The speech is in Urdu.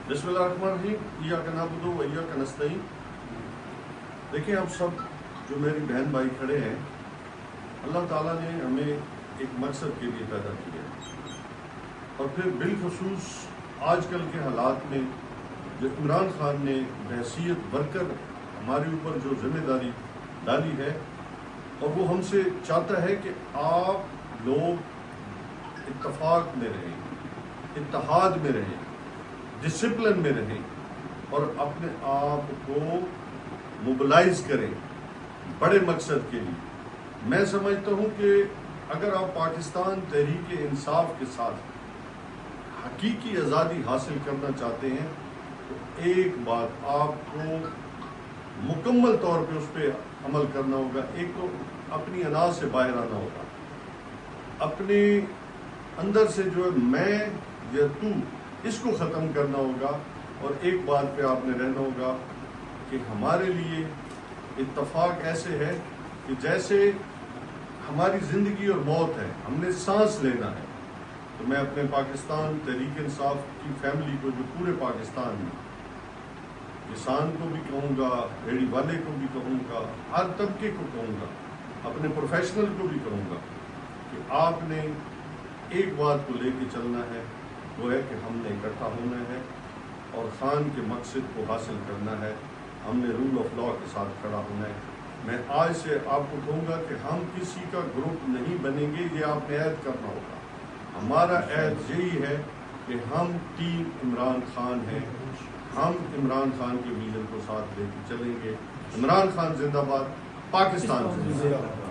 بسم اللہ الرحمن الرحیم، ایاک نعبد و ایاک نستعین۔ دیکھیں آپ سب جو میری بہن بھائی کھڑے ہیں، اللہ تعالیٰ نے ہمیں ایک مقصد کے لیے پیدا کیا ہے، اور پھر بالخصوص آج کل کے حالات میں جو عمران خان نے بحیثیت ورکر ہمارے اوپر جو ذمہ داری ڈالی ہے، اور وہ ہم سے چاہتا ہے کہ آپ لوگ اتفاق میں رہیں، اتحاد میں رہیں، ڈسپلن میں رہیں، اور اپنے آپ کو موبلائز کریں بڑے مقصد کے لیے۔ میں سمجھتا ہوں کہ اگر آپ پاکستان تحریک انصاف کے ساتھ حقیقی آزادی حاصل کرنا چاہتے ہیں تو ایک بات آپ کو مکمل طور پہ اس پہ عمل کرنا ہوگا۔ ایک تو اپنی انا سے باہر آنا ہوگا، اپنے اندر سے جو ہے میں یا تو اس کو ختم کرنا ہوگا، اور ایک بات پہ آپ نے رہنا ہوگا کہ ہمارے لیے اتفاق ایسے ہے کہ جیسے ہماری زندگی اور موت ہے، ہم نے سانس لینا ہے۔ تو میں اپنے پاکستان تحریک انصاف کی فیملی کو، جو پورے پاکستان میں، کسان کو بھی کہوں گا، ریڑھی والے کو بھی کہوں گا، ہر طبقے کو کہوں گا، اپنے پروفیشنل کو بھی کہوں گا کہ آپ نے ایک بات کو لے کے چلنا ہے، وہ ہے کہ ہم نے اکٹھا ہونا ہے اور خان کے مقصد کو حاصل کرنا ہے۔ ہم نے رول آف لا کے ساتھ کھڑا ہونا ہے۔ میں آج سے آپ کو کہوں گا کہ ہم کسی کا گروپ نہیں بنیں گے، یہ آپ نے عہد کرنا ہوگا۔ ہمارا عہد یہی ہے کہ ہم ٹیم عمران خان ہیں، ہم عمران خان کے ویژن کو ساتھ لے کے چلیں گے۔ عمران خان زندہ باد، پاکستان زندہ باد۔